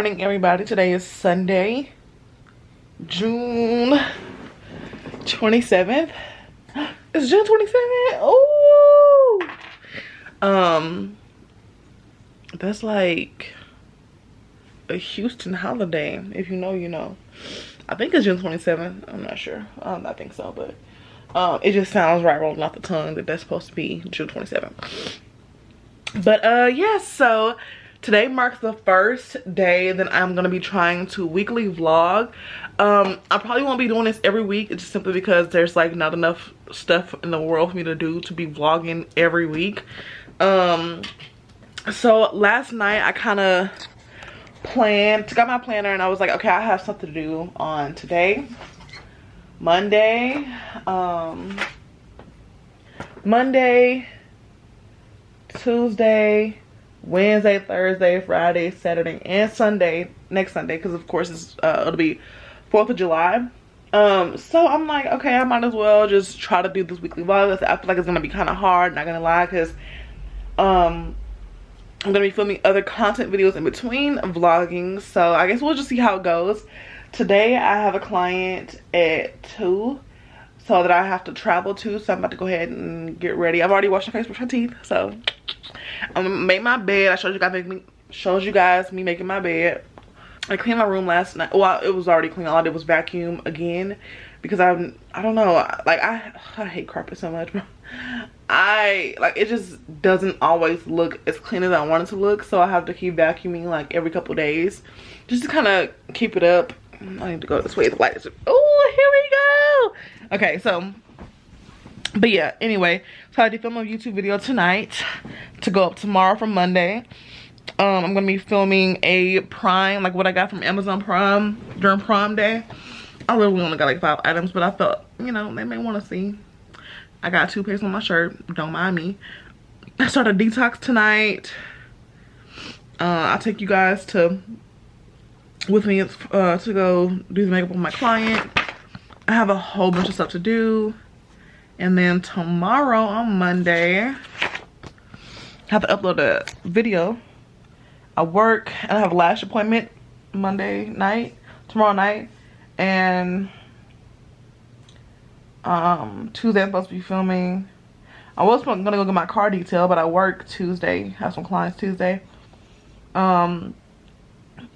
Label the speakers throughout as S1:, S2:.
S1: morning, everybody. Today is Sunday, June 27th. It's June 27th. Oh, that's like a Houston holiday. If you know, you know. I think it's June 27th. I'm not sure. I think so, but it just sounds right rolling off the tongue that that's supposed to be June 27th. But yeah, so today marks the first day that I'm gonna be trying to weekly vlog. I probably won't be doing this every week. It's just simply because there's like not enough stuff in the world for me to do to be vlogging every week. So last night I kind of took out my planner and I was like, okay, I have something to do on today, Monday, Tuesday, Wednesday, Thursday, Friday, Saturday, and Sunday, next Sunday, because of course it's it'll be 4th of July. So I'm like, okay, I might as well just try to do this weekly vlog. I feel like it's gonna be kind of hard, not gonna lie, because I'm gonna be filming other content videos in between vlogging, so I guess we'll just see how it goes. Today I have a client at 2 so that I have to travel to, so I'm about to go ahead and get ready. I've already washed my face, brushed my teeth, so I'm gonna make my bed. I showed you guys me making my bed. I cleaned my room last night. Well, it was already clean. All I did was vacuum again because I don't know, like I hate carpet so much, bro. It just doesn't always look as clean as I want it to look, so I have to keep vacuuming like every couple days just to kind of keep it up. I need to go this way. The light is, oh, here we go. Okay, so but yeah, anyway, so I did film a YouTube video tonight to go up tomorrow for Monday. I'm gonna be filming a Prime, like what I got from Amazon Prime during Prime Day. I literally only got like 5 items, but I felt, you know, they may want to see. I got toothpaste on my shirt, don't mind me. I started detox tonight. I'll take you guys with me to go do the makeup on my client. I have a whole bunch of stuff to do. And then tomorrow on Monday, I have to upload a video. I work and I have a lash appointment tomorrow night. And Tuesday I'm supposed to be filming. I was gonna go get my car detailed, but I work Tuesday, have some clients Tuesday. And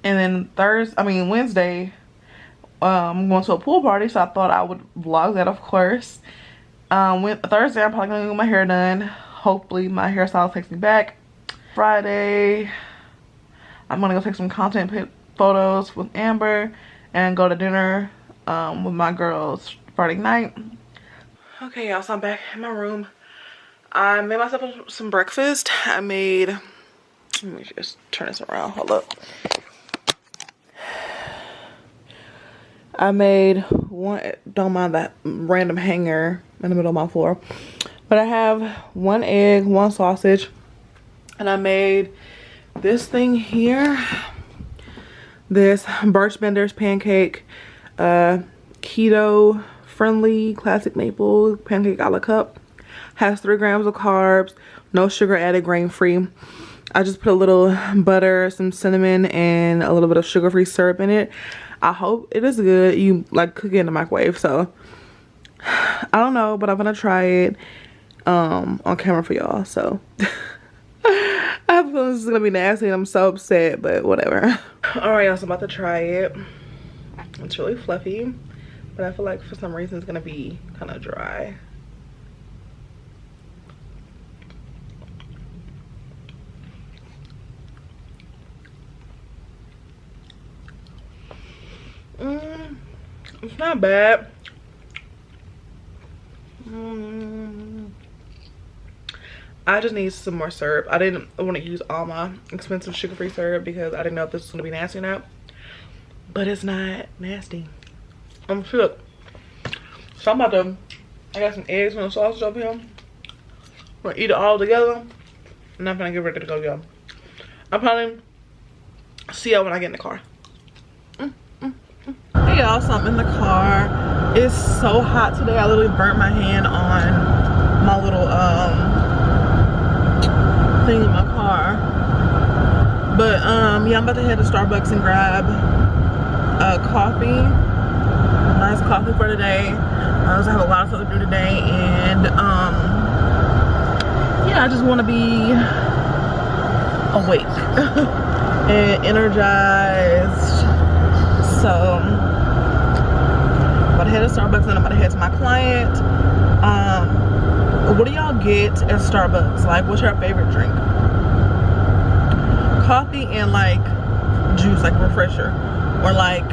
S1: then Wednesday, I'm going to a pool party, so I thought I would vlog that, of course. Thursday I'm probably gonna get my hair done. Hopefully my hairstylist takes me back. Friday I'm gonna go take some content photos with Amber and go to dinner with my girls Friday night. Okay, y'all, so I'm back in my room. I made myself some breakfast. Let me just turn this around, hold up. I made don't mind that random hanger in the middle of my floor, but I have 1 egg, 1 sausage, and I made this thing here, this Birch Benders pancake, keto friendly classic maple pancake a la cup. Has 3 grams of carbs, no sugar added, grain free. I just put a little butter, some cinnamon, and a little bit of sugar-free syrup in it. I hope it is good. You like cook it in the microwave, so I don't know, but I'm gonna try it on camera for y'all. So I have a feeling this is gonna be nasty and I'm so upset, but whatever. Alright, y'all, so I'm about to try it. It's really fluffy, but I feel like for some reason it's gonna be kind of dry. It's not bad. I just need some more syrup. I didn't want to use all my expensive sugar-free syrup because I didn't know if this was gonna be nasty or not. But it's not nasty. I'm shook. So I'm about to, I got some eggs and a sausage up here. I'm gonna eat it all together. And I'm gonna get ready to go, y'all. I'll probably see y'all when I get in the car. Hey y'all, so I'm in the car. It's so hot today. I literally burnt my hand on my little thing in my car. But yeah, I'm about to head to Starbucks and grab coffee. Nice coffee for today. I also have a lot of stuff to do today, and yeah, I just want to be awake and energized. So I'm about to head to Starbucks and I'm about to head to my client. What do y'all get at Starbucks? Like, what's your favorite drink? Coffee and like juice, like refresher, or like,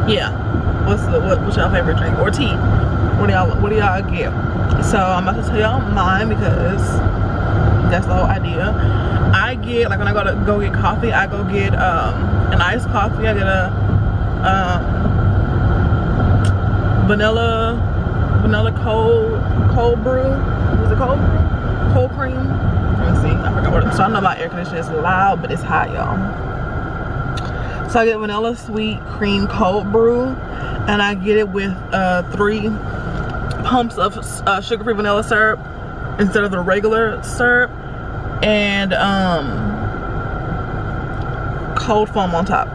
S1: yeah, what's your favorite drink? Or tea? What do y'all get? So I'm about to tell y'all mine because that's the whole idea. I get, like, when I go get coffee, I go get an iced coffee. I get a vanilla cold brew. Was it cold brew? Cold cream. Let me see. I forgot what it is. So I know my air conditioner is loud, but it's hot, y'all. So I get vanilla sweet cream cold brew, and I get it with 3 pumps of sugar-free vanilla syrup instead of the regular syrup, and cold foam on top.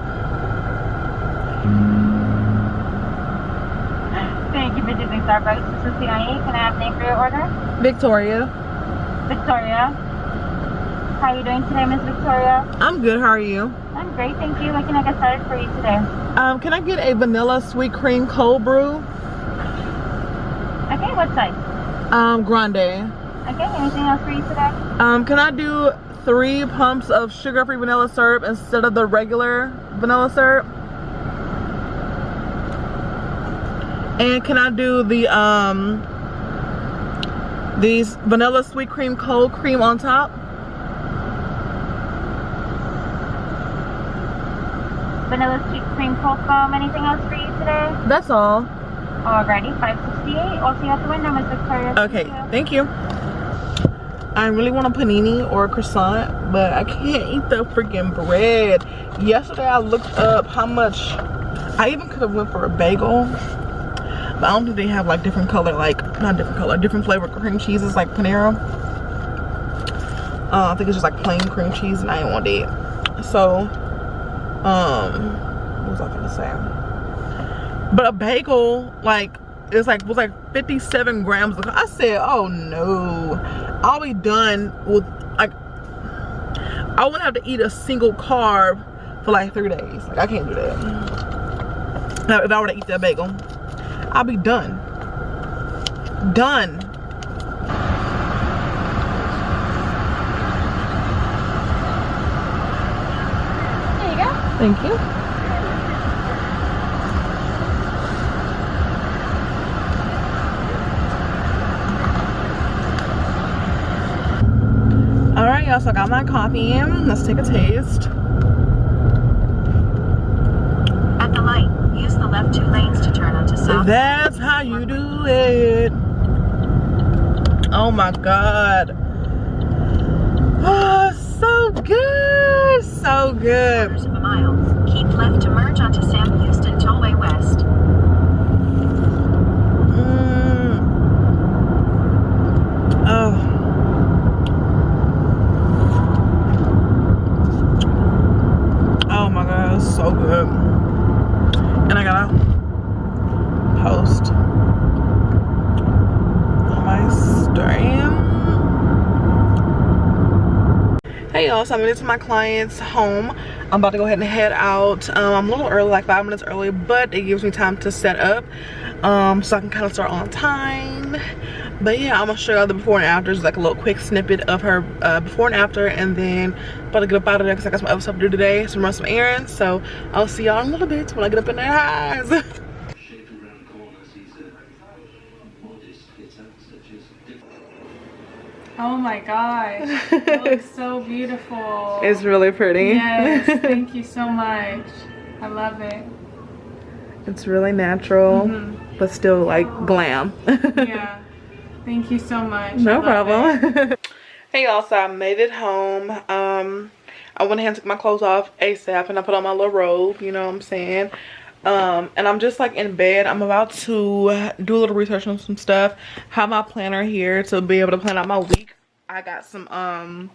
S2: Thank you for choosing Starbucks. This is Tiani. Can I have a name for your order?
S1: Victoria.
S2: Victoria. How are you doing today, Miss Victoria?
S1: I'm good. How are you?
S2: I'm great, thank you. What can I get started for you today?
S1: Can I get a vanilla sweet cream cold brew?
S2: Okay, what size?
S1: Grande.
S2: Okay, anything else for you today?
S1: Can I do 3 pumps of sugar-free vanilla syrup instead of the regular vanilla syrup? And can I do the these vanilla sweet cream cold cream on top?
S2: Vanilla sweet cream cold foam. Anything else for you today?
S1: That's all.
S2: Alrighty, 568. I'll see you at the window, Miss Victoria.
S1: Okay, thank you. I really want a panini or a croissant, but I can't eat the freaking bread. Yesterday I looked up how much. I even could have went for a bagel, but I don't think they have like different color, like not different color, different flavor cream cheeses like Panera. I think it's just like plain cream cheese, and I didn't want it. So what was I gonna say? But a bagel, like, was like 57 grams. I said, oh no, I'll be done with, like, I wouldn't have to eat a single carb for like 3 days. Like, I can't do that. Now, if I were to eat that bagel, I'll be done. Done.
S2: There you go.
S1: Thank you. Alright, y'all, so I got my coffee in. Let's take a taste.
S3: At the light, use the left 2 lanes to turn onto South.
S1: That's how you do it. Oh my god. Oh, so good. So good.
S3: Quarters of a mile. Keep left to merge onto Sam Houston Tollway West.
S1: Oh. Oh my god, it's so good. And I gotta post on my Instagram. Hey y'all, so I'm into my client's home. I'm about to go ahead and head out. I'm a little early, like 5 minutes early, but it gives me time to set up so I can kind of start on time. But yeah, I'm gonna show y'all the before and after, just like a little quick snippet of her before and after, and then about to get up out of there because I got some other stuff to do today, so run some errands. So I'll see y'all in a little bit when I get up in their eyes.
S4: Oh my gosh, it looks so beautiful.
S1: It's really pretty.
S4: Yes, thank you so much. I love it.
S1: It's really natural, but still like glam.
S4: Yeah, thank you so much.
S1: No problem. Hey y'all, so I made it home. I went ahead and took my clothes off ASAP, and I put on my little robe, you know what I'm saying? And I'm just like in bed. I'm about to do a little research on some stuff. Have my planner here to be able to plan out my week. I got some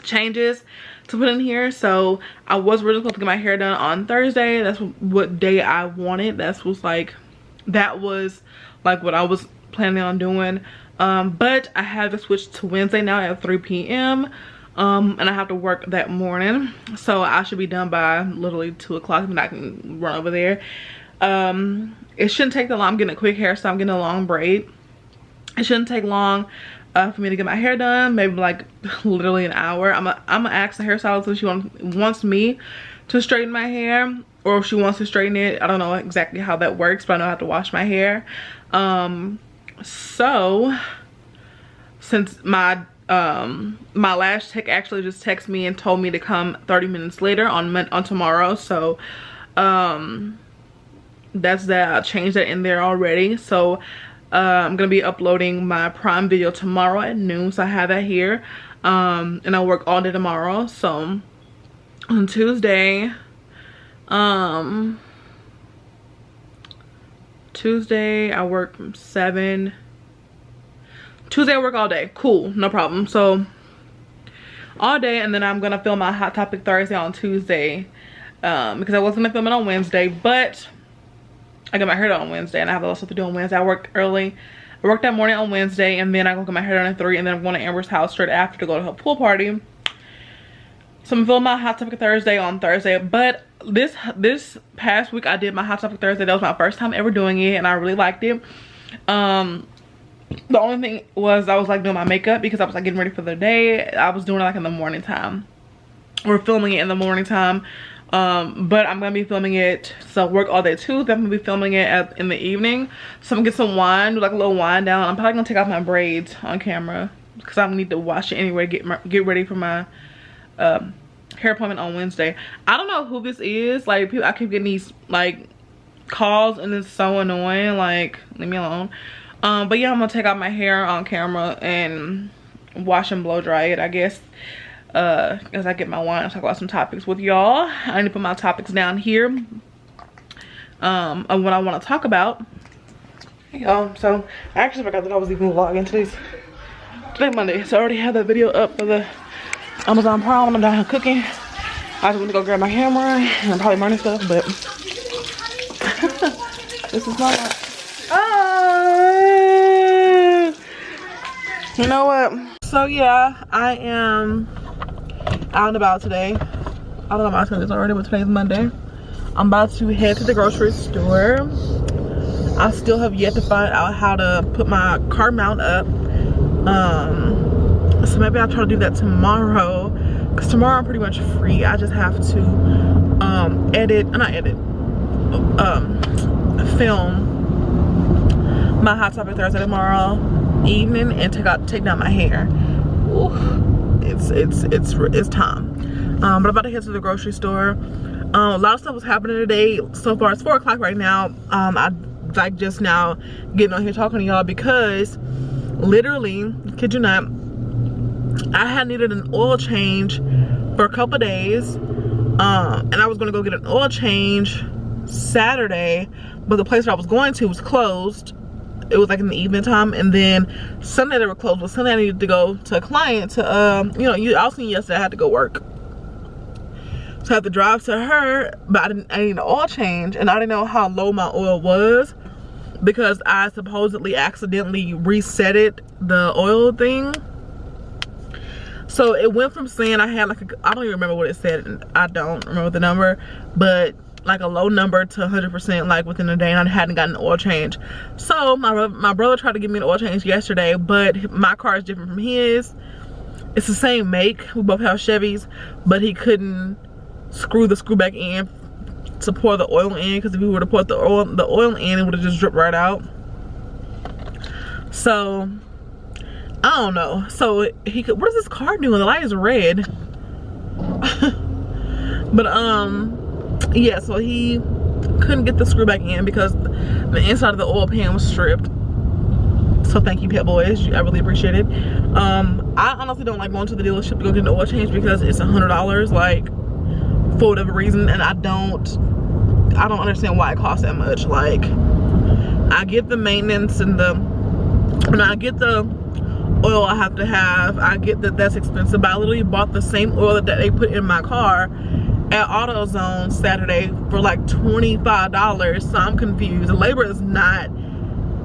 S1: changes to put in here. So I was really supposed to get my hair done on Thursday. That's what day I wanted. That was like what I was planning on doing. But I have to switch to Wednesday now at 3 p.m. And I have to work that morning, so I should be done by literally 2 o'clock, and I can run over there. It shouldn't take that long. I'm getting a quick hairstyle. I'm getting a long braid. It shouldn't take long for me to get my hair done, maybe like literally an hour. I'm gonna ask the hairstylist if she wants me to straighten my hair, or if she wants to straighten it. I don't know exactly how that works, but I know I have to wash my hair. So since my lash tech actually just texted me and told me to come 30 minutes later on tomorrow, so that's that. I changed that in there already. So I'm gonna be uploading my Prime video tomorrow at noon, so I have that here. And I work all day tomorrow. So on Tuesday I work from 7. Tuesday I work all day. Cool, no problem. So all day, and then I'm gonna film my Hot Topic Thursday on Tuesday, because I was gonna film it on Wednesday, but I got my hair done on Wednesday, and I have a lot of stuff to do on Wednesday. I worked early. I worked that morning on Wednesday, and then I go get my hair done at 3, and then I'm going to Amber's house straight after to go to her pool party. So I'm filming my Hot Topic Thursday on Thursday. But this past week I did my Hot Topic Thursday. That was my first time ever doing it, and I really liked it. The only thing was I was like doing my makeup because I was like getting ready for the day. I was doing it like in the morning time, or filming it in the morning time. But I'm gonna be filming it, so work all day Tuesday. I'm gonna be filming it in the evening, so I'm gonna get some wine, do like a little wind down. I'm probably gonna take off my braids on camera because I need to wash it anyway, get ready for my hair appointment on Wednesday. I don't know who this is. Like, people, I keep getting these like calls, and it's so annoying. Like, leave me alone. But yeah, I'm gonna take out my hair on camera and wash and blow dry it, I guess. As I get my wine, I'll talk about some topics with y'all. I need to put my topics down here of what I want to talk about. So I actually forgot that I was even vlogging today Monday, so I already have that video up for the Amazon Prime when I'm down here cooking. I just want to go grab my camera and I'm probably burning stuff, but this is not you know what? So yeah, I am out and about today. I don't know if I told this already, but today's Monday. I'm about to head to the grocery store. I still have yet to find out how to put my car mount up. So maybe I'll try to do that tomorrow, because tomorrow I'm pretty much free. I just have to film my Hot Topic Thursday tomorrow evening and take down my hair. Ooh, it's time. But I'm about to head to the grocery store. A lot of stuff was happening today. So far it's 4 o'clock right now. I like just now getting on here talking to y'all because literally, kid you not, I had needed an oil change for a couple days, and I was gonna go get an oil change Saturday, but the place that I was going to was closed. It was like in the evening time, and then Sunday they were closed. But Sunday I needed to go to a client to you know, I was seeing yesterday I had to go work, so I had to drive to her, but I needed an oil change, and I didn't know how low my oil was because I supposedly accidentally resetted the oil thing. So it went from saying I had like I don't even remember what it said. I don't remember the number, but like a low number to 100% like within a day, and I hadn't gotten an oil change. So my brother tried to give me an oil change yesterday, but my car is different from his. It's the same make. We both have Chevys, but he couldn't screw the screw back in to pour the oil in, because if we were to pour the oil in, it would have just dripped right out. So I don't know. So he could, what is this car doing? The light is red. But yeah, so he couldn't get the screw back in because the inside of the oil pan was stripped. So thank you, Pet Boys, I really appreciate it. I honestly don't like going to the dealership to go get an oil change because it's $100, like, for whatever reason, and I don't understand why it costs that much. Like, I get the maintenance and I get the oil I have to have. I get that that's expensive, but I literally bought the same oil that they put in my car at AutoZone Saturday for like $25. So I'm confused. The labor is not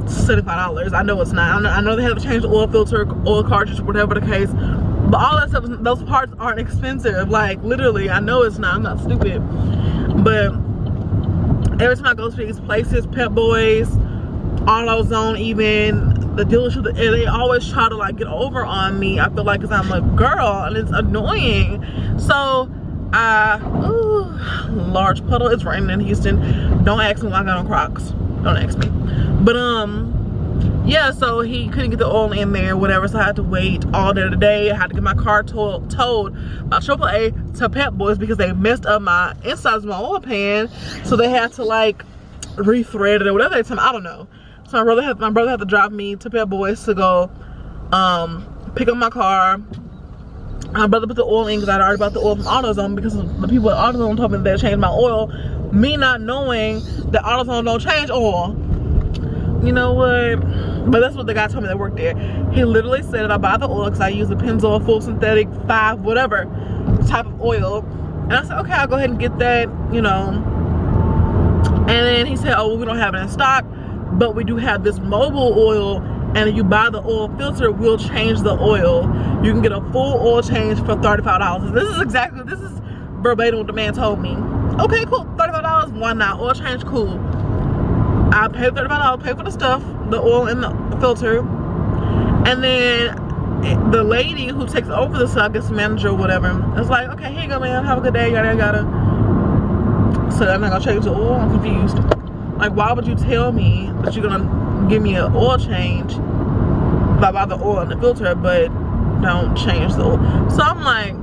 S1: $75. I know it's not. I know they have to change the oil filter, oil cartridge, whatever the case, but all that stuff, those parts aren't expensive. Like literally, I know it's not. I'm not stupid. But every time I go to these places, Pep Boys, AutoZone, even the dealership, they always try to like get over on me. I feel like because I'm a girl and it's annoying. So large puddle. It's raining in Houston. Don't ask me why I got on Crocs. Don't ask me. But yeah, so he couldn't get the oil in there, whatever. So I had to wait all day today. I had to get my car towed by AAA to Pep Boys because they messed up my insides of my oil pan. So they had to like rethread it or whatever they tell me. I don't know. So my brother had to drive me to Pep Boys to go pick up my car. My brother put the oil in because I'd already bought the oil from AutoZone because the people at AutoZone told me they'd change my oil. Me not knowing that AutoZone don't change oil. You know what? But that's what the guy told me that worked there. He literally said that I buy the oil because I use the Pennzoil full synthetic 5 whatever type of oil. And I said, okay, I'll go ahead and get that, you know. And then he said, oh, well, we don't have it in stock, but we do have this mobile oil, and if you buy the oil filter, we'll change the oil. You can get a full oil change for $35. This is verbatim what the man told me. Okay, cool, $35, why not? Oil change, cool. I paid $35, pay for the stuff, the oil and the filter. And then the lady who takes over the stuff, I guess manager or whatever, is like, okay, here you go, man, have a good day, yada yada. So I'm not gonna change the oil. I'm confused. Like, why would you tell me that you're gonna give me an oil change if I buy the oil and the filter, but don't change the oil? So I'm like,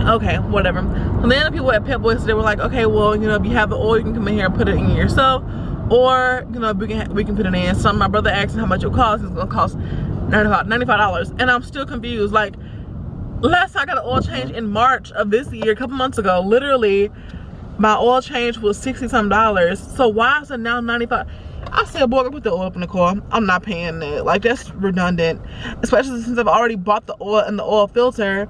S1: okay, whatever. And then the people at Pep Boys, they were like, okay, well, you know, if you have the oil, you can come in here and put it in yourself, or you know, we can put it in. So my brother asked me how much it would cost. It's gonna cost $95, and I'm still confused. Like, last time I got an oil change in March of this year, a couple months ago, literally my oil change was $60-some. So why is it now $95? I said, boy, go put the oil up in the car. I'm not paying that. Like, that's redundant, especially since I've already bought the oil and the oil filter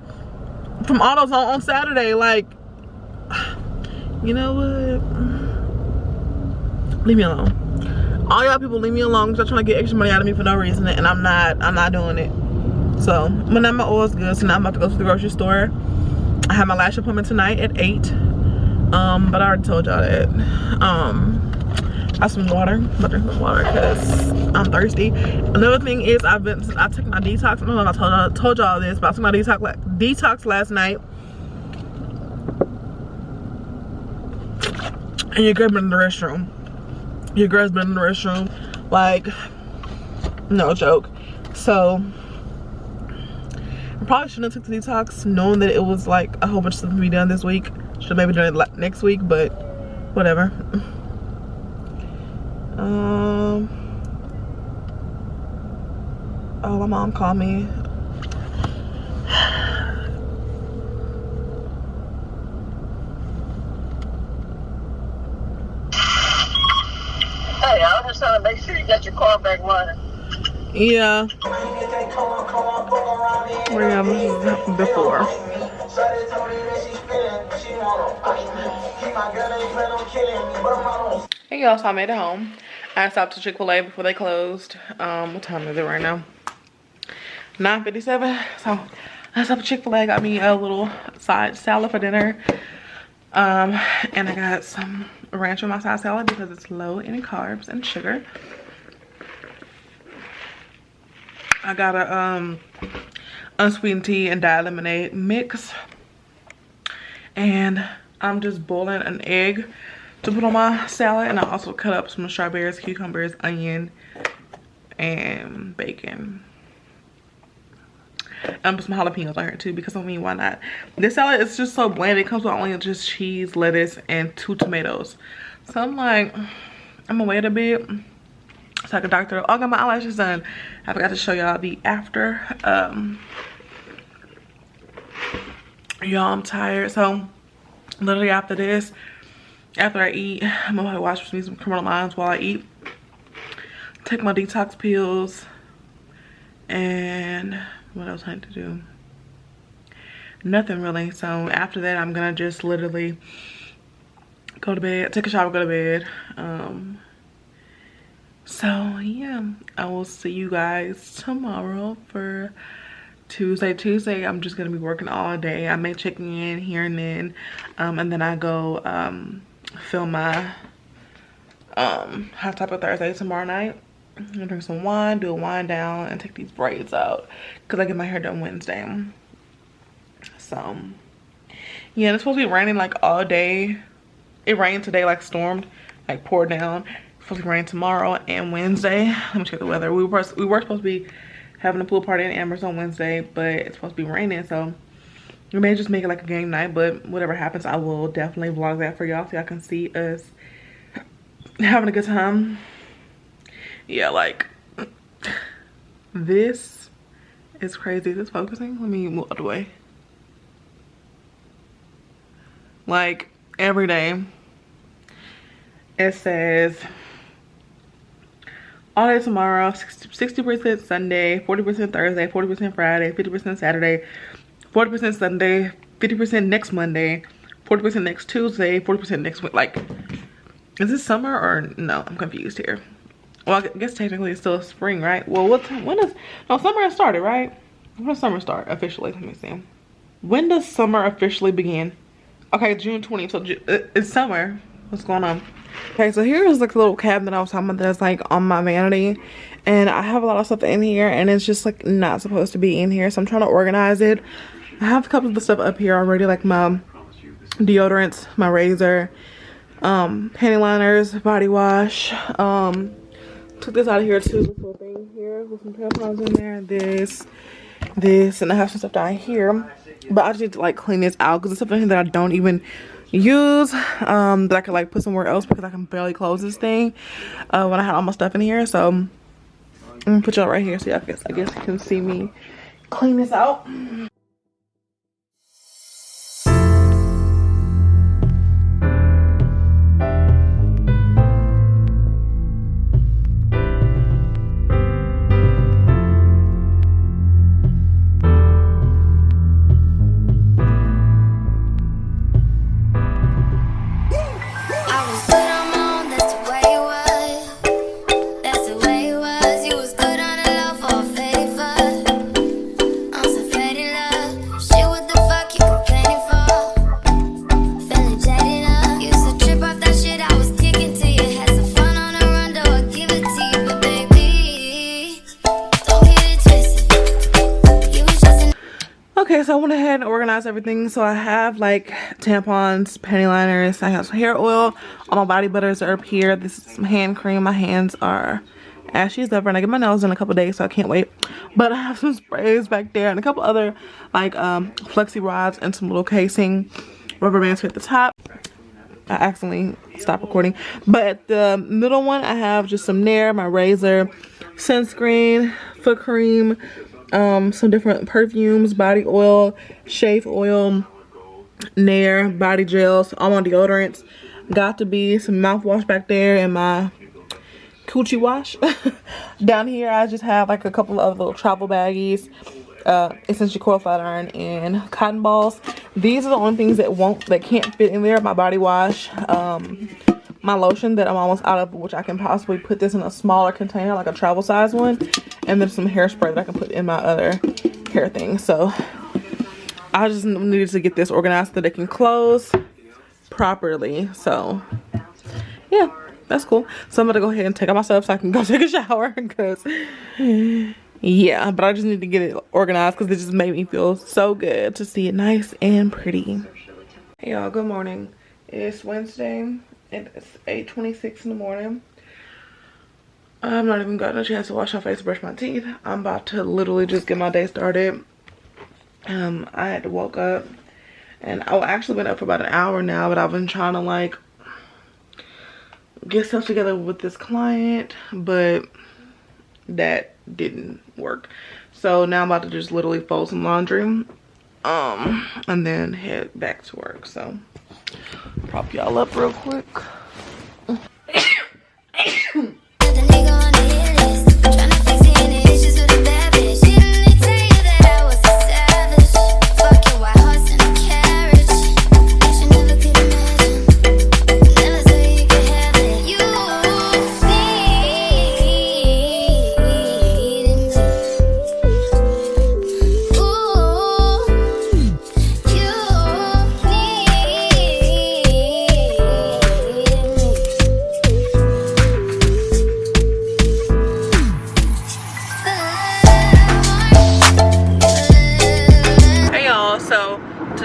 S1: from AutoZone on Saturday. Like, you know what? Leave me alone. All y'all people leave me alone because you're trying to get extra money out of me for no reason, and I'm not doing it. So, but now my oil's good, so now I'm about to go to the grocery store. I have my lash appointment tonight at 8. But I already told y'all that. I have some water. I'm gonna drink some water because I'm thirsty. Another thing is I took my detox. I don't know if I told y'all this, but I took my detox last night. And your girl's been in the restroom. Your girl's been in the restroom. Like, no joke. So I probably shouldn't have took the detox knowing that it was like a whole bunch of stuff to be done this week. Should have maybe done it next week, but whatever. Oh, my mom called me.
S5: Hey, I was just trying to make sure you got your car back running.
S1: Yeah. Yeah, this is before. Hey y'all, so I made it home. I stopped to Chick-fil-A before they closed. What time is it right now? 9:57. So I stopped at Chick-fil-A, got me a little side salad for dinner. And I got some ranch on my side salad because it's low in carbs and sugar. I got a unsweetened tea and diet lemonade mix. And I'm just boiling an egg to put on my salad, and I also cut up some strawberries, cucumbers, onion, and bacon. And put some jalapenos on here too, because I mean, why not? This salad is just so bland. It comes with only just cheese, lettuce, and 2 tomatoes. So I'm like, I'm gonna wait a bit so I can doctor. Oh, I got my eyelashes done. I forgot to show y'all the after. Y'all, I'm tired. So literally after this, after I eat, I'm gonna watch me some Criminal Minds while I eat. Take my detox pills And what else I need to do? Nothing really. So after that, I'm gonna just literally go to bed, take a shower, go to bed. So yeah, I will see you guys tomorrow for Tuesday. I'm just gonna be working all day. I may check in here and then I go film my Hot Topic Thursday tomorrow night. I'm gonna drink some wine, do a wind down, and take these braids out because I get my hair done Wednesday. So yeah, it's supposed to be raining like all day. It rained today, like stormed, like poured down. It's supposed to rain tomorrow and Wednesday. Let me check the weather. We were supposed to be having a pool party in Amherst on Wednesday, but it's supposed to be raining, so we may just make it like a game night. But whatever happens, I will definitely vlog that for y'all so y'all can see us having a good time. Yeah, like this is crazy. Is this focusing? Let me move out the way. Like every day it says all day tomorrow, 60% Sunday, 40% Thursday, 40% Friday, 50% Saturday, 40% Sunday, 50% next Monday, 40% next Tuesday, 40% next week. Like, is this summer or no? I'm confused here. Well, I guess technically it's still spring, right? Well, no, summer has started, right? When does summer start officially? Let me see. When does summer officially begin? Okay, June 20th, so it's summer. What's going on? Okay, so here is like a little cabinet I was talking about that's like on my vanity. And I have a lot of stuff in here and it's just like not supposed to be in here. So I'm trying to organize it. I have a couple of the stuff up here already, like my deodorants, my razor, panty liners, body wash. Took this out of here too, this little thing here with some tampons in there, this, and I have some stuff down here. But I just need to like clean this out because it's something that I don't even use, that I could like put somewhere else because I can barely close this thing when I had all my stuff in here. So I'm gonna put y'all right here so y'all I guess you can see me clean this out. Okay, so I went ahead and organized everything. So I have like tampons, panty liners, I have some hair oil, all my body butters are up here. This is some hand cream. My hands are ashy as ever and I get my nails in a couple days, so I can't wait. But I have some sprays back there and a couple other like flexi rods and some little casing rubber bands here at the top. I accidentally stopped recording. But at the middle one I have just some Nair, my razor, sunscreen, foot cream, some different perfumes, body oil, shave oil, Nair, body gels, all my deodorants. Got to be some mouthwash back there and my coochie wash. Down here I just have like a couple of little travel baggies, essentially coil flat iron and cotton balls. These are the only things that can't fit in there. My body wash, my lotion that I'm almost out of, which I can possibly put this in a smaller container, like a travel size one, and then some hairspray that I can put in my other hair thing. So I just needed to get this organized so that it can close properly. So yeah, that's cool. So I'm gonna go ahead and take out my stuff so I can go take a shower because yeah, but I just need to get it organized because it just made me feel so good to see it nice and pretty. Hey y'all, good morning. It's Wednesday. It's 8:26 in the morning. I'm not even gotten a chance to wash my face, brush my teeth. I'm about to literally just get my day started. I had to woke up and I've actually been up for about an hour now, but I've been trying to like get stuff together with this client, but that didn't work. So now I'm about to just literally fold some laundry and then head back to work. So prop y'all up real quick.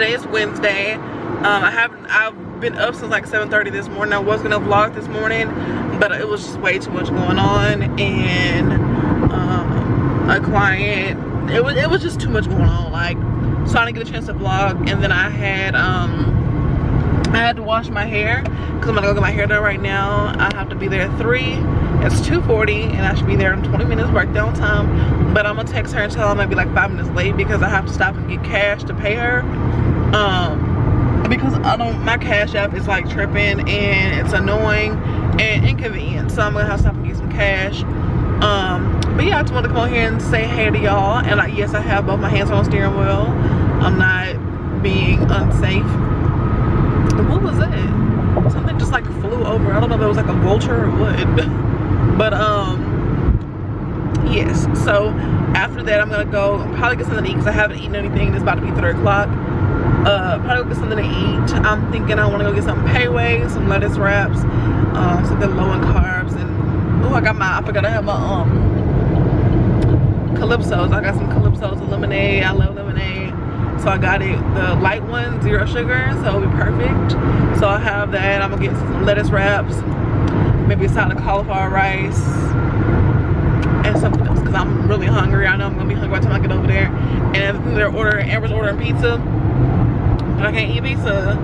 S1: today is Wednesday. I've been up since like 7:30 this morning. I was gonna vlog this morning, but it was just way too much going on, and a client, it was just too much going on, like, so I didn't get a chance to vlog. And then I had to wash my hair because I'm gonna go get my hair done right now. I have to be there at 3. It's 2:40 and I should be there in 20 minutes work down time, but I'm gonna text her and tell her I might be like 5 minutes late because I have to stop and get cash to pay her, because my cash app is like tripping and it's annoying and inconvenient, so I'm gonna have to stop and get some cash. But yeah, I just wanted to come on here and say hey to y'all. And like, yes, I have both my hands on the steering wheel. I'm not being unsafe. What was that? Something just like flew over. I don't know if it was like a vulture or what. But yes, so after that I'm gonna go probably get something to eat because I haven't eaten anything. It's about to be 3 o'clock. Probably go get something to eat. I'm thinking I want to go get some payway, some lettuce wraps, something low in carbs. And oh, I forgot I have my calypsos. I got some calypsos and lemonade. I love lemonade, so I got it, the light one, 0 sugar, so it'll be perfect. So I have that. I'm gonna get some lettuce wraps, maybe a side of cauliflower rice, and something else because I'm really hungry. I know I'm gonna be hungry by the time I get over there. And they're ordering, Amber's ordering pizza, but I can't eat pizza,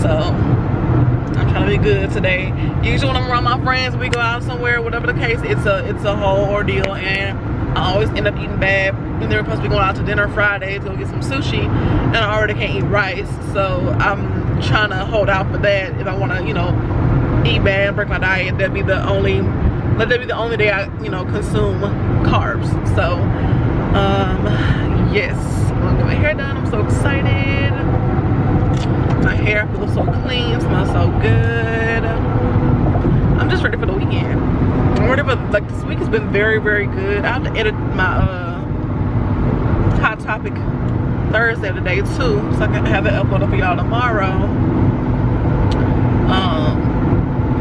S1: so I'm trying to be good today. Usually when I'm around my friends, we go out somewhere, whatever the case, it's a whole ordeal, and I always end up eating bad. And they were supposed to be going out to dinner Friday to go get some sushi, and I already can't eat rice, so I'm trying to hold out for that. If I want to, you know, eat bad and break my diet, let that be the only day I, you know, consume carbs. So yes, I'm gonna get my hair done. I'm so excited. My hair feels so clean, smells so good. I'm just ready for the weekend. I'm ready for, like, this week has been very, very good. I have to edit my Hot Topic Thursday today too, so I can have it uploaded for y'all tomorrow.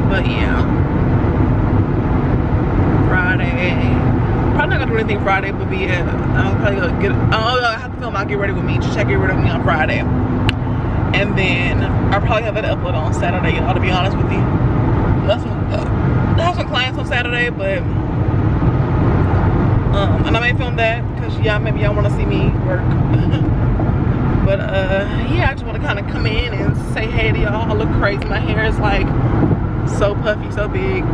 S1: But yeah, Friday, probably not gonna do anything Friday, but I'm probably gonna get, I have to film my Get Ready With Me. Just check Get Ready With Me on Friday, and then I'll probably have it uploaded on Saturday, y'all, to be honest with you. I have some clients on Saturday, but and I may film that because, yeah, maybe y'all want to see me work. But yeah, I just want to kind of come in and say hey to y'all. I look crazy. My hair is like so puffy, so big,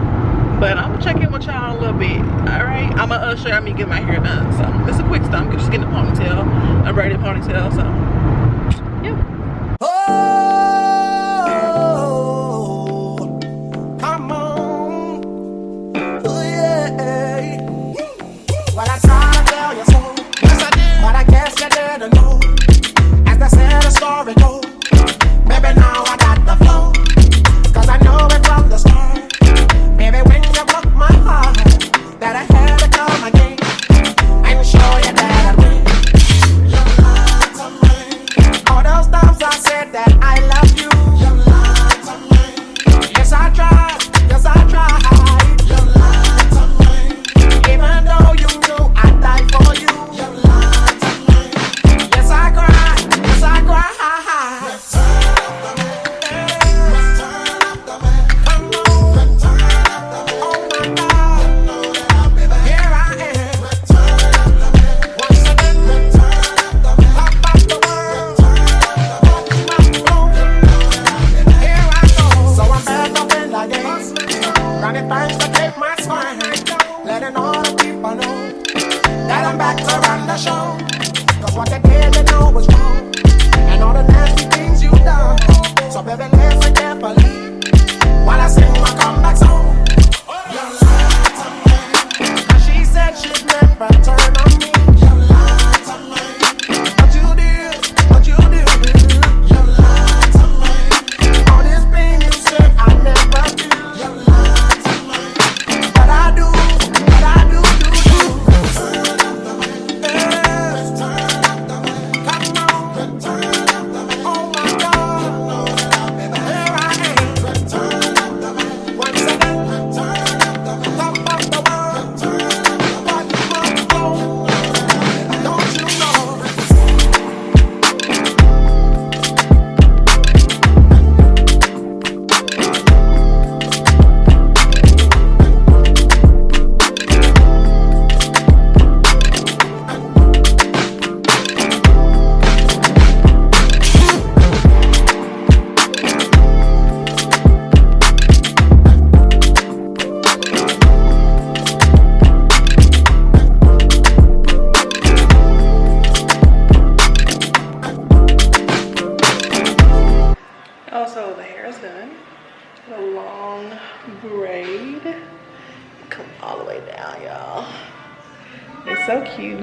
S1: but I'm gonna check in with y'all a little bit. All right, I'm gonna show y'all me get my hair done. So it's a quick stuff. I'm just getting a ponytail, a braided ponytail. So yeah.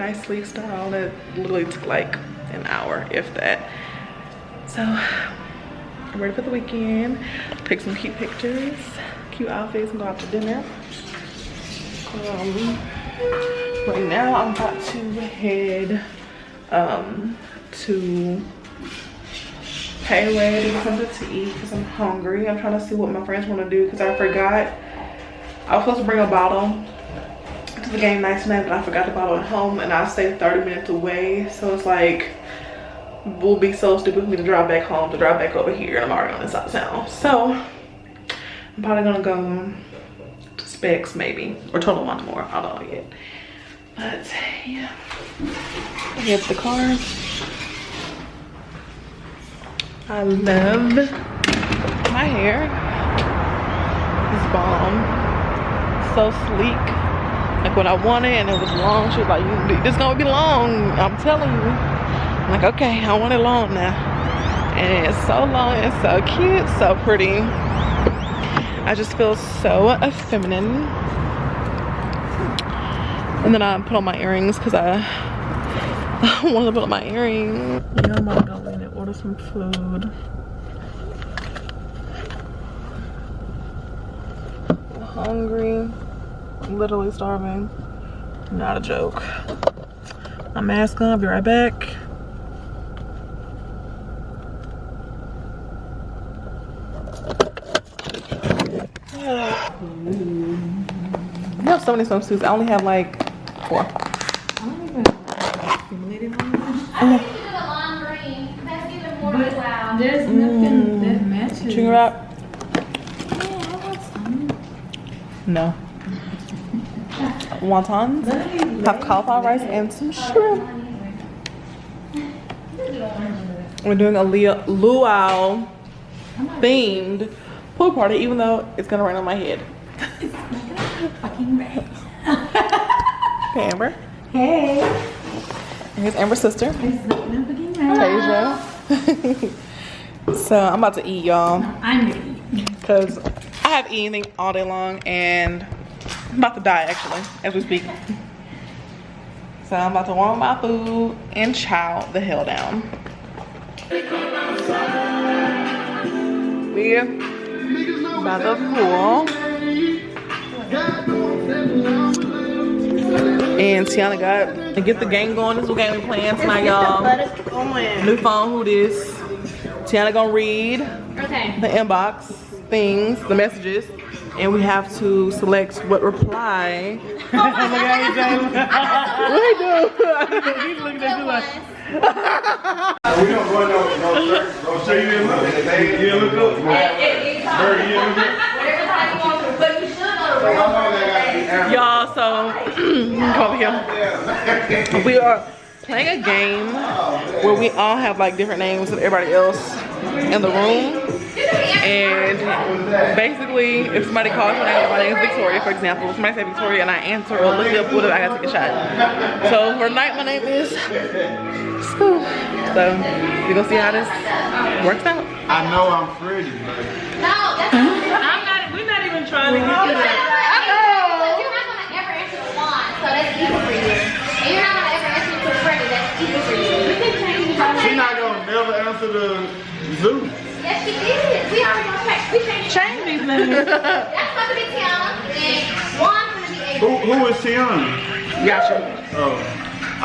S1: nice sleek style that literally took like an hour, if that. So I'm ready for the weekend. Take some cute pictures, cute outfits, and go out to dinner. Right now I'm about to head to Payway to get something to eat because I'm hungry. I'm trying to see what my friends want to do because I forgot. I was supposed to bring a bottle to the game night tonight, but I forgot the bottle at home, and I stay 30 minutes away. So it's like, will be so stupid for me to drive back home, to drive back over here, and I'm already on this side of town. So I'm probably gonna go to Specs maybe, or Total Wine more. I don't know yet. But yeah, here's the car. I love my hair. It's bomb. So sleek, like what I wanted, and it was long. She was like, this gonna be long, I'm telling you. I'm like, okay, I want it long now. And it's so long and so cute, so pretty. I just feel so feminine. And then I put on my earrings because I wanted to put on my earrings. Yeah, I'm gonna go in and order some food. I'm hungry. I'm literally starving. Not a joke. My mask on, I'll be right back. You have so many swimsuits. I only have like 4.
S4: I don't even accumulated on this. There's nothing that matches.
S1: String wrap? No. Wontons, have cauliflower rice and some shrimp. We're doing a luau themed pool party, even though it's gonna rain on my head.
S4: It's not gonna fucking rain.
S1: Hey, Amber.
S4: Hey.
S1: And here's Amber's sister,
S4: It's not gonna fucking rain.
S1: Tasia. So I'm about to eat, y'all,
S4: I'm ready.
S1: because I have eaten all day long and I'm about to die actually as we speak. So I'm about to warm my food and chow the hell down. We're by the pool. And Tiana got to get the game going. This is what game we playing tonight, y'all. New phone, who this? Tiana gonna read the inbox things, the messages, and we have to select what reply. What he do? He's looking at you like.
S6: We don't go no show you didn't look. You didn't look up. Bird, you didn't look up.
S1: Y'all, so come over here. We are playing a game where we all have like different names of everybody else in the room. And basically, if somebody calls my name is Victoria, for example. If somebody says Victoria and I answer or look up whatever, I gotta take a shot. So for tonight, my name is Scoo. So we're gonna see how this works out.
S6: I know I'm pretty, but
S4: We're not even trying to get to that.
S7: You're not gonna ever answer the one, so that's easy for you. And you're not gonna ever answer to the Freddy, that's easy for you. We can change it.
S6: she's not gonna never answer the zoo.
S7: Yes, she did. We already gonna change
S4: Change these names.
S7: That's supposed to be Tiana, and one's gonna be Avery.
S6: Who is Tiana?
S1: Gotcha.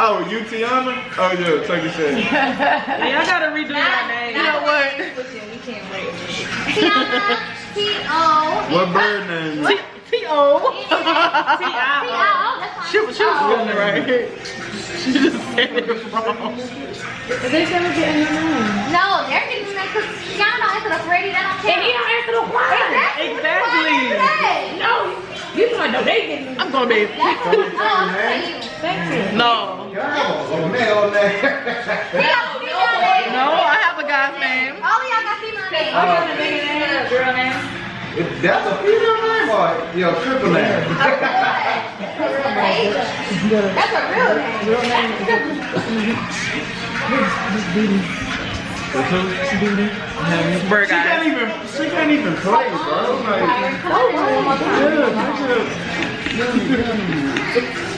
S6: Oh, you Tiana? Oh yeah, take a second.
S4: Y'all gotta redo that name.
S1: You know what?
S7: Tiana, T-O.
S6: What bird name?
S1: T.O.
S7: T-O, that's fine.
S1: She was doing it right here. She just said it wrong.
S4: They said we're getting your name.
S7: No, they're getting that because Tiana don't answer the Freddy, that don't count.
S4: And he don't answer the one.
S7: Exactly.
S4: No, you might know they getting.
S1: I'm gonna be.
S4: Thank you.
S1: No.
S6: Oh, male name.
S1: No, I have a guy's name.
S7: All of y'all got female names.
S4: I got a nigga name, a girl name.
S6: That's a female name or your triple name?
S7: That's a real name.
S4: Real name.
S1: Bird
S6: She
S1: guy.
S6: can't even play, bro. Like,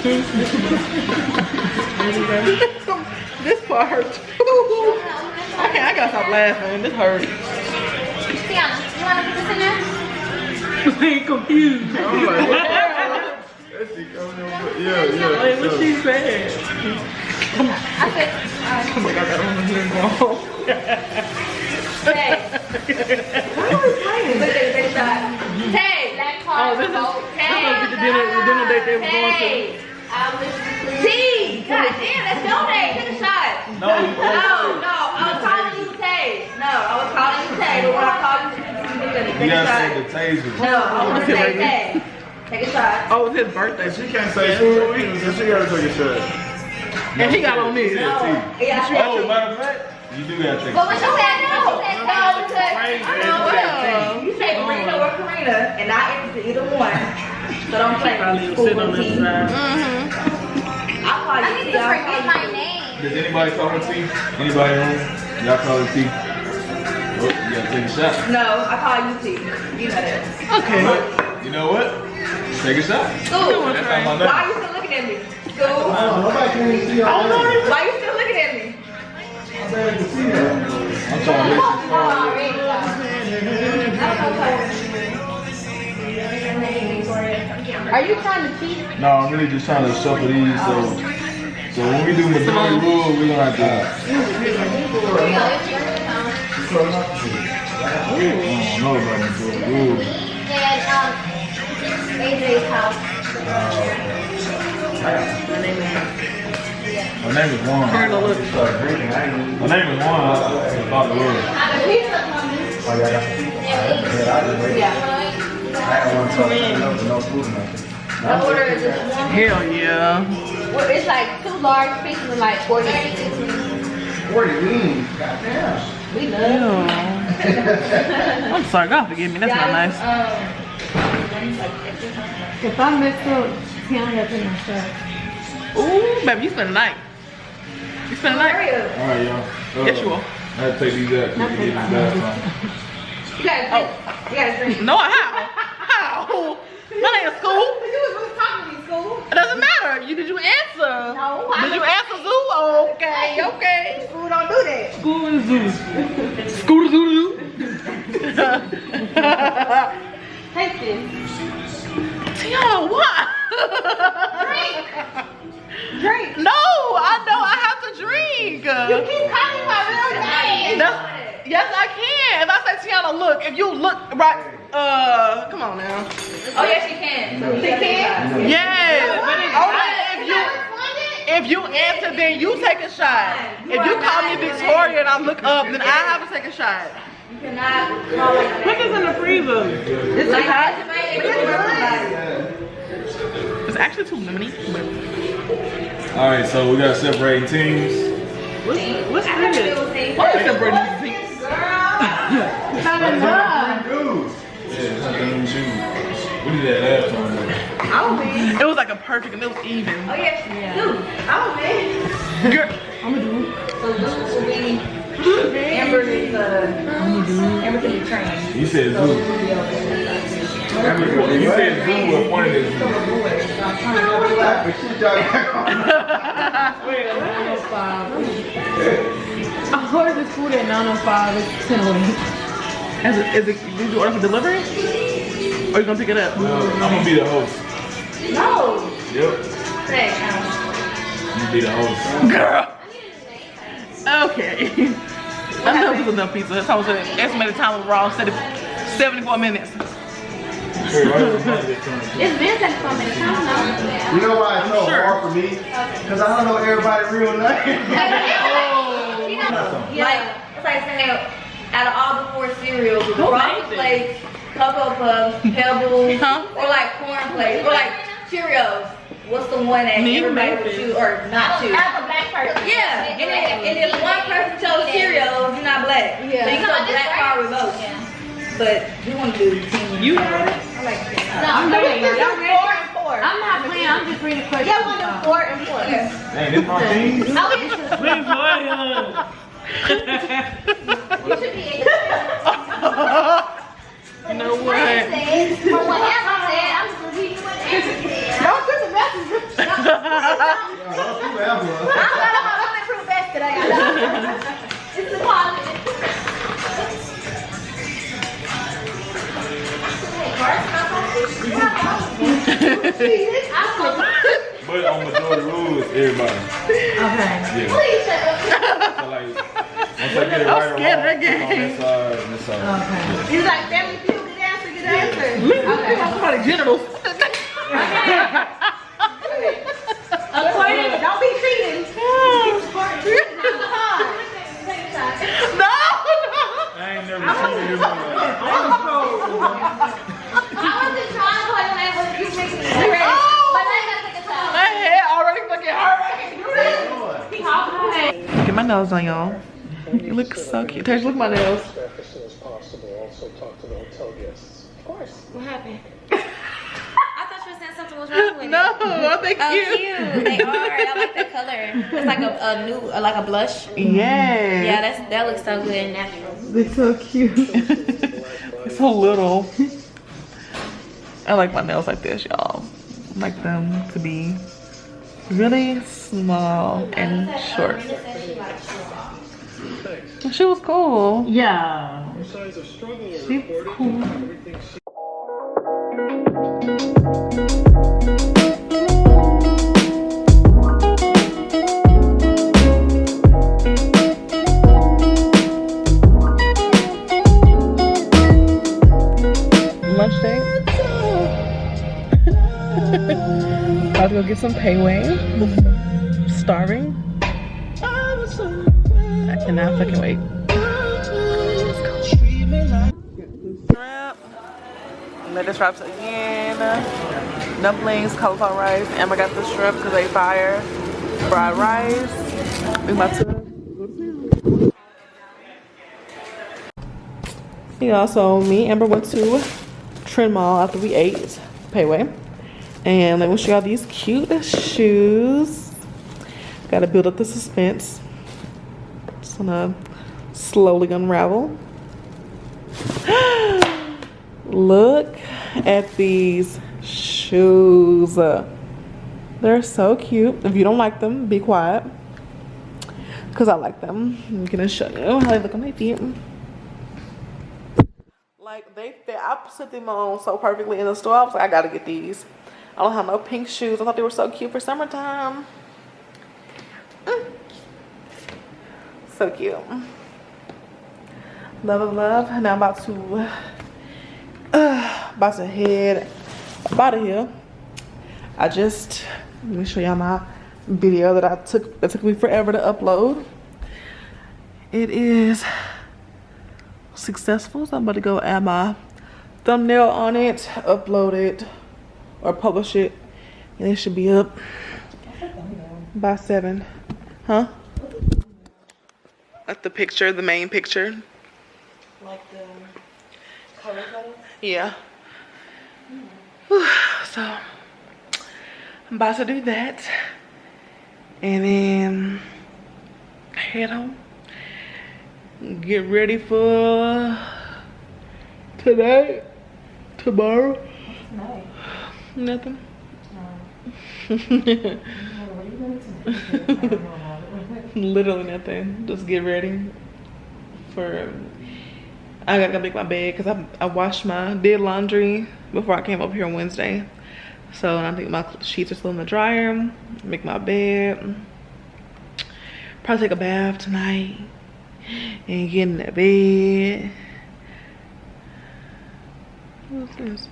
S1: This part hurts too. I gotta stop laughing. This hurts.
S7: Tiana, you wanna put this in there?
S4: I ain't confused.
S1: I'm like, what?
S4: Wait, what she said?
S7: I said,
S1: Oh my god, I got on here wrong.
S7: Tay. Tay, that car.
S1: Oh, this is the dinner date they was going to.
S7: T, god damn, that's your name. Take a shot.
S6: No,
S7: I was calling you Tay. No, I was calling you Tay, but when I called you,
S6: you gotta say the taser.
S7: No, I want to say Tay. Take a shot.
S1: Oh, it's his birthday.
S6: She can't say food either, so she gotta take a shot.
S1: And he got on this.
S7: Yeah.
S6: Oh, matter of fact, you do gotta take a
S7: But when
S6: shot.
S7: you said no, you said Karina or Karina, and I answered either one. So don't play.
S4: Probably sit on this side.
S7: I'll call you. I need to forget my name.
S6: Does anybody call her T? Anybody in the room? Y'all call her T? Oh, you gotta take a shot.
S7: No, I call you T. You know that.
S1: Okay.
S6: But, you know what? Take a shot.
S7: School.
S6: That's not my
S7: Why
S6: name.
S7: you still looking at me? School.
S5: Nobody can see all
S7: Why you still looking at me?
S6: I'm trying to listen.
S7: Are you trying to cheat?
S6: No, I'm really just trying to shuffle these, so when we do majority rule, we're gonna have to. I don't know about majority rule.
S7: AJ's house.
S6: My name is Juan. My name is Juan. I thought it was.
S7: The order is just one.
S1: Hell yeah.
S7: Well, it's like 2 large pieces and like 40.
S5: 40 wings. Goddamn.
S7: We love.
S1: I'm sorry, God forgive me. That's not nice.
S4: If I mess up, Tiana has in my shirt.
S1: Ooh, baby, you spend the night. You spend the night?
S6: Alright, y'all.
S1: Yes, you will.
S6: I had to take these out.
S7: You gotta drink.
S1: No, how? That ain't a school.
S7: You was really talking to me, school.
S1: It doesn't matter. Did you answer?
S7: No,
S1: Did you answer zoo? Okay.
S7: School don't do that.
S4: School and zoo.
S1: Scooter zoo.
S7: Take this.
S1: Tiana, what?
S7: Drink.
S1: No, I know I have to drink.
S7: You keep calling my real name.
S1: Yes, I can. If I say Tiana, look, if you look right, come on now.
S7: Oh yes, you can. She can.
S1: Yes. If you answer, then you take a shot. If you call me Victoria and I look up, then I have to take a shot.
S7: You cannot call like
S4: Put this in the freezer.
S1: It's
S7: like
S1: hot.
S7: that.
S1: It's actually too lemony.
S6: Alright, so we got separating teams.
S4: What's this?
S1: Why is separating these things?
S4: Not enough.
S6: Yeah, it's not them shoes. We did that last time though.
S7: I don't mean.
S1: It was like a perfect and it was even.
S7: Oh yeah. Dude, I don't mean.
S1: Girl.
S4: I'm gonna do it.
S7: So Lou will be Amber is Amber to be trained.
S6: You said zoo. You said zoo with one of these.
S4: Wait, 9:05. I ordered this food at 9:05. It's 10:08.
S1: Did you order for delivery? Or you gonna pick it up?
S6: I'm gonna be the host.
S7: No.
S6: Yep.
S7: Say,
S6: I'm gonna be the host.
S1: Girl. Okay. Enough is enough pizza. That's how I was saying. Estimated time was wrong. 74 minutes.
S7: it's been 74 minutes. I don't know.
S5: You know why it's so
S1: Sure.
S5: hard for me? Because I don't know everybody's real name.
S7: You know, like, it's like saying, out of all the 4 cereals, Frosted Flakes, Cocoa Puffs, Pebbles, or like Corn Flakes, or like Cheerios. What's the one that everybody would choose or not choose?
S2: As a black person.
S7: Yeah, and if one person chose Cheerios, you're not black.
S2: Yeah.
S7: So you got black car with both. But we want to do team.
S4: You got it?
S7: I like that.
S2: No,
S4: I'm doing it.
S2: Y'all ready? 4 and 4.
S4: I'm not playing. I'm just reading questions.
S2: Y'all want to do 4 and 4.
S6: Hey, this my team?
S4: Wait for it.
S2: You should be able
S1: You know what?
S2: to say. From what Amber said, I'm just repeating what Amber said.
S7: Don't do the message.
S6: But on majority rules, everybody.
S4: Okay.
S6: Yeah. So like, once I get it right or wrong, it's on this side and this side.
S4: Okay.
S7: He's like, family feud, good answer, good answer.
S1: Somebody genitals.
S7: According, don't be cheating.
S1: No.
S6: I ain't never seen you do that.
S7: I wasn't trying to play when I was you making me ready. But now you gotta take a shot.
S1: My head already fucking hurt. I can't do this. Get my nails on, y'all. You look so cute. Taj, look at my nails.
S7: What happened? I thought you were saying something was wrong with it.
S1: No, they're
S7: Oh,
S1: cute.
S7: cute. They are. I like the color. It's like a new, like a blush.
S1: Yeah.
S7: Yeah, that looks so good and natural.
S1: They're so cute. They're so little. I like my nails like this, y'all. I like them to be really small and short. She was cool.
S4: Yeah.
S1: She was cool. Lunch day. About to go get some payway. Starving. I cannot fucking wait. Shrimp. Lettuce wraps again. Dumplings, cauliflower rice. And I got the shrimp because they fire. Fried rice. We about to go to town. Yeah, so me and Amber went to Trend Mall after we ate payway. And let me show y'all these cute shoes. Gotta build up the suspense. Just gonna slowly unravel. Look at these shoes. They're so cute. If you don't like them, be quiet. Cause I like them. I'm gonna show you how they look on my feet. Like they fit. I put them on so perfectly in the store. I was like, I gotta get these. I don't have no pink shoes. I thought they were so cute for summertime. So cute. Love, love. Now I'm about to head up out of here. Let me show y'all my video that took me forever to upload. It is successful, so I'm about to go add my thumbnail on it, upload it, or publish it, and it should be up by 7. Huh? Like the picture, the main picture. Like the cover photo? Yeah. So I'm about to do that, and then head home. Get ready for today, tomorrow.
S4: What's tonight?
S1: Nothing. Literally nothing. Just get ready for. I gotta go make my bed because I did laundry before I came up here on Wednesday. So I think my sheets are still in the dryer. Make my bed. Probably take a bath tonight and get in that bed. What's this?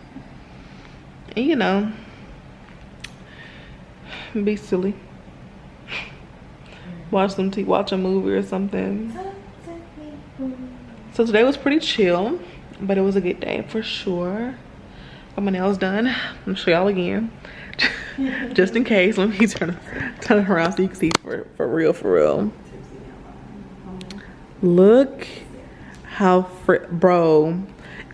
S1: And you know, be silly. Watch a movie or something. So today was pretty chill, but it was a good day for sure. Got my nails done. I'm gonna show y'all again. Just in case. Let me turn it around so you can see for real. Look how bro.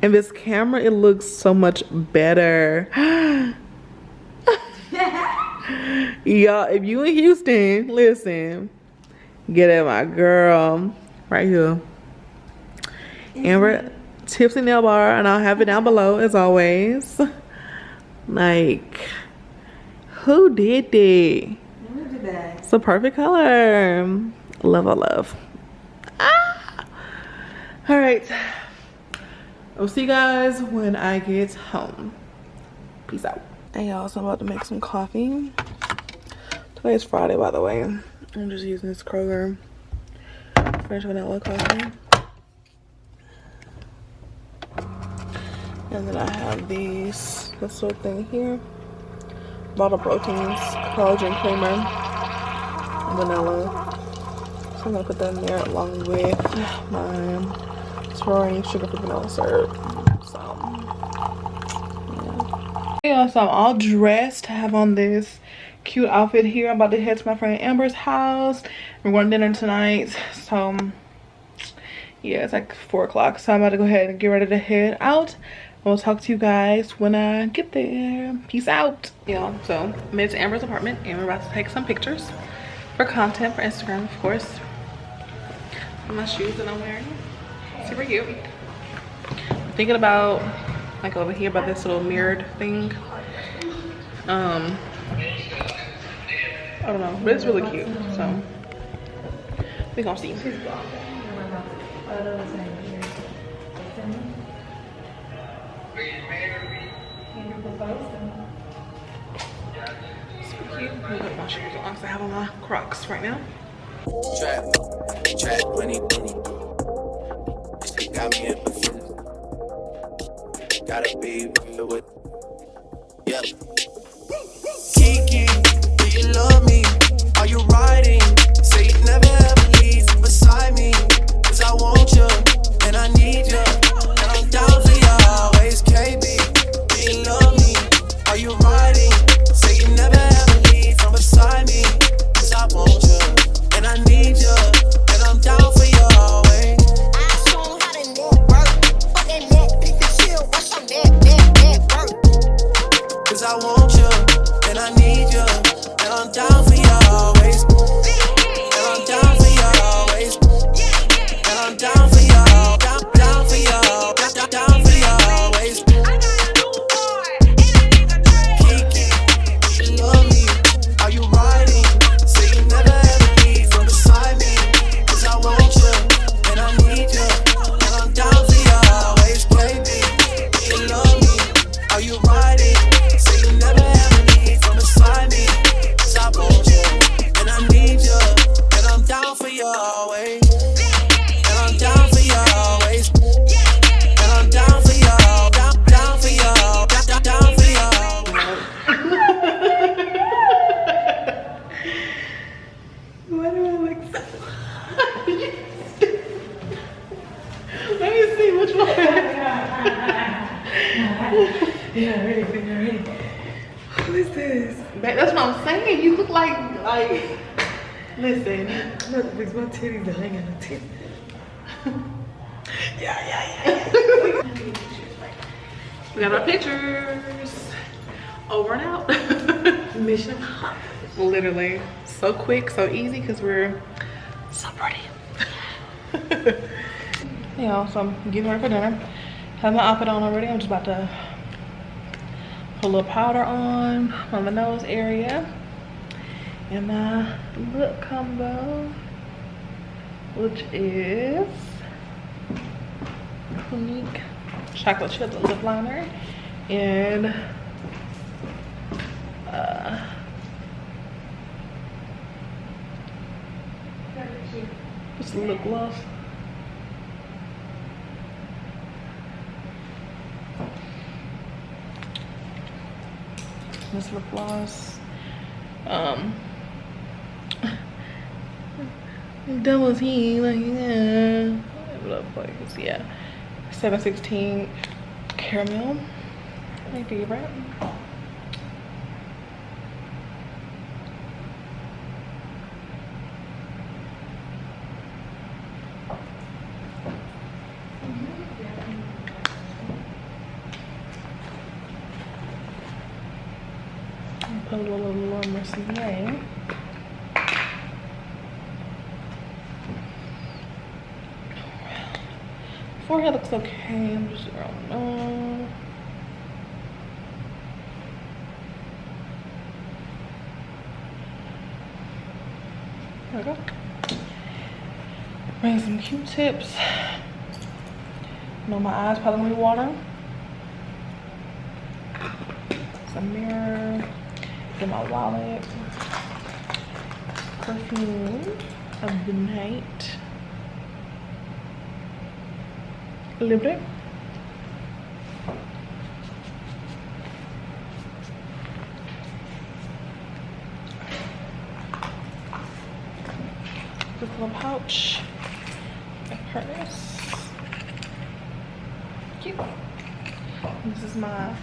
S1: In this camera it looks so much better. Y'all, if you in Houston, listen, get at my girl right here. Amber Tips and Nail Bar, and I'll have it down below as always. Like, who did that?
S4: Who did that?
S1: It's a perfect color. Love. All right, I'll see you guys when I get home. Peace out. Hey y'all, so I'm about to make some coffee. Today is Friday, by the way. I'm just using this Kroger French vanilla coffee. And then I have this little thing here. Bottle proteins, collagen creamer, vanilla. So I'm gonna put that in there along with my sorority sugar-free vanilla syrup. So yeah, so I'm all dressed. I have on this cute outfit here. I'm about to head to my friend Amber's house. We're going to dinner tonight. So yeah, it's like 4 o'clock. So I'm about to go ahead and get ready to head out. I'll talk to you guys when I get there. Peace out. Yeah, so I made it to Amber's apartment and we're about to take some pictures for content for Instagram, of course. My shoes that I'm wearing. Super cute. I'm thinking about like over here by this little mirrored thing. I don't know, but it's really cute. So we gonna see. Super cute. I'm gonna put my shoes on because I have on my Crocs right now.
S8: Trap, money. She got me in the feeling. Gotta be real with. Yeah. Kiki, do you love me? Are you riding? Say you never ever leave beside me. 'Cause I want you, and I need you. And I'm down for you always, KB. Do you love me? Are you riding? Say you never ever leave from beside me. 'Cause I want you, and I need you. And I'm down for you always.
S9: I show 'em how to network. Fuck that Netflix and chill. What's your network?
S8: 'Cause I want you, and I need you. And I'm down for you always. And I'm down for you always. And I'm down for you. Down for you. Down for you always. Kiki, you love me. Are you riding? Say you never ever leave from beside me. 'Cause I want you, and I need you. And I'm down for you always, baby. You love me. Are you riding? Say you never ever leave from beside me. 'Cause I want you, and I need you. And I'm down for you always. And I'm down for you always. And I'm down for you. Down for you. Down for you.
S1: Why do I look so? Let me see which one.
S4: Yeah, ready. What is this?
S1: That's what I'm saying. You look like listen.
S4: Look, because my titties are hanging on the titties.
S1: Yeah. We got our pictures. Over and out.
S4: Mission.
S1: Literally so quick, so easy because we're so pretty. Yeah, so I'm getting ready for dinner. Have my outfit on already. I'm just about to put a little powder on the nose area. And my lip combo, which is Clinique chocolate chip lip liner and just a lip gloss. This lip gloss. Double T, like yeah. 716 caramel, my favorite. Put a little Mercier. Forehead looks okay. I'm just rolling on. There we go. Bring some Q-tips. I know my eyes probably gonna be watering. Some mirror. Get my wallet. Perfume of the night. Libre. This little pouch. A purse. Cute. This is my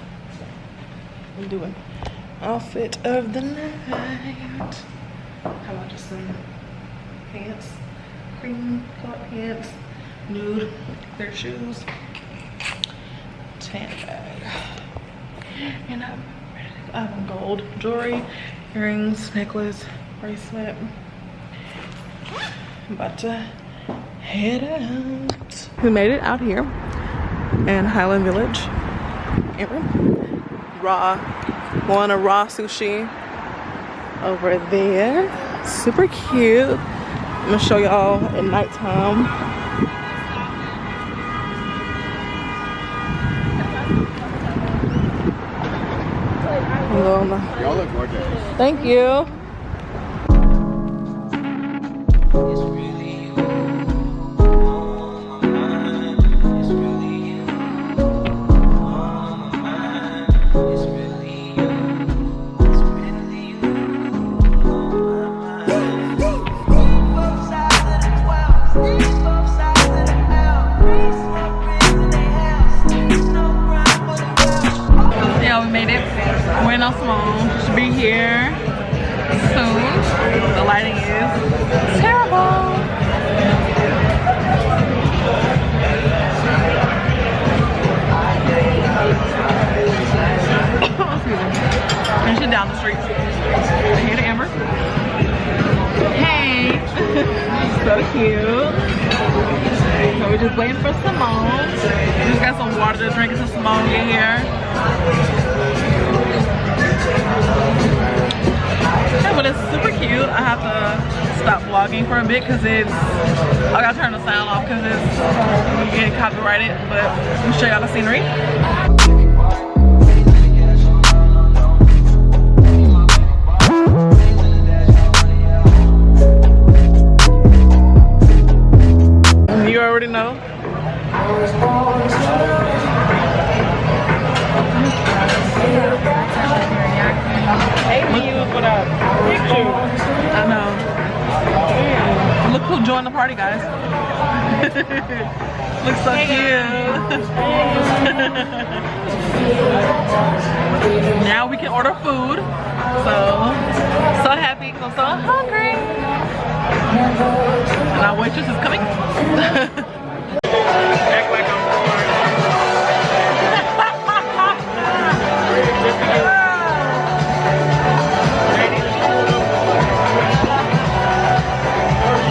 S1: I'm doing outfit of the night. How about just some pants, cream color pants, nude, clear shoes, tan bag, and I'm gold jewelry, earrings, necklace, bracelet. I'm about to head out. We made it out here in Highland Village. Going to raw sushi over there. Super cute. I'm gonna show y'all at nighttime.
S6: Y'all look gorgeous.
S1: Thank you. Should be here soon. The lighting is terrible. And she's down the street. Hey to Amber. Hey. So cute. So we're just waiting for Simone. Just got some water to drink until Simone get here. Yeah, but it's super cute. I have to stop vlogging for a bit because I gotta turn the sound off because it's getting copyrighted. But I'm show y'all the scenery. You already know. I know. Look who joined the party, guys. Looks so cute. Now we can order food. So happy because I'm so hungry. And our waitress is coming. Act like I'm bored.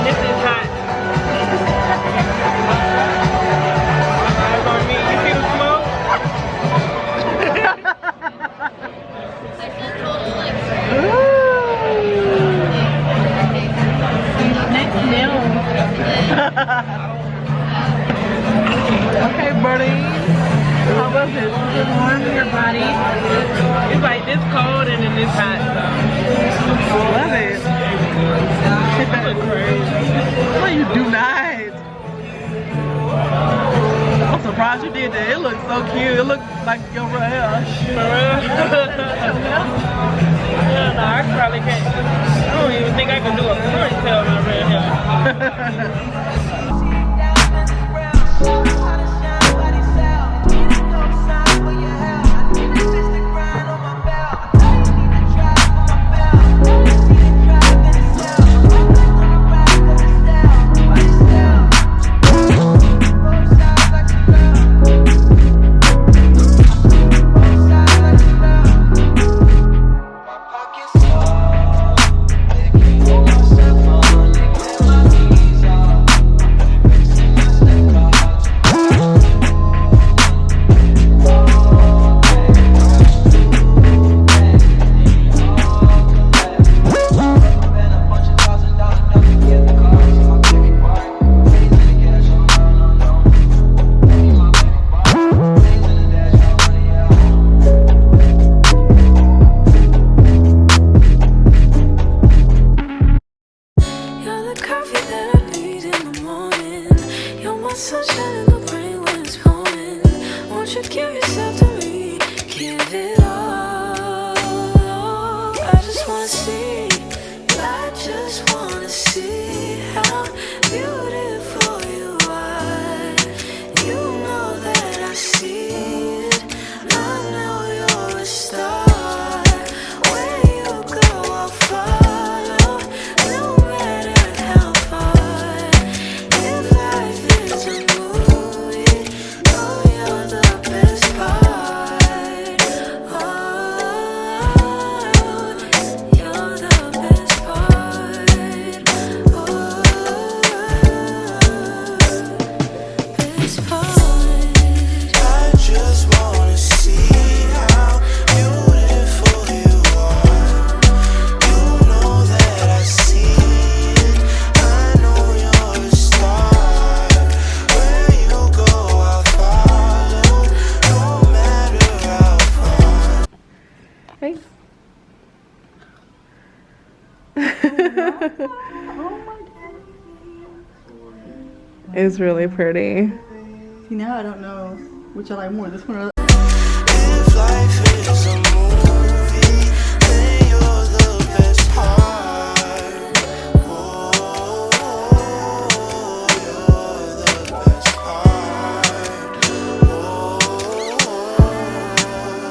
S1: This is hot. You see the smoke? Okay, buddy. How was it? It's warm in your body. It's like this cold and then this hot. So. Love it. No, you do not. I'm surprised you did that. It looks so cute. It looks like your real hair. For real? Yeah, no, I probably can't. I don't even think I can do a ponytail with my red hair.
S8: sunshine in the rain when it's pouring. Won't you give yourself to me? Give it all. I just wanna see. I just wanna see how beautiful you are. You know that I see it. I know you're a star. Where you go, I'll follow. No matter how far. If life is a movie, oh, you're the best part. Oh, you're the best part. Oh, best part. I just wanna see how beautiful you are. You know that I see it. I know you're a star. Where you go, I'll follow. No matter how far.
S1: Thanks. It's really pretty.
S10: See, now I don't know which I like more, this one or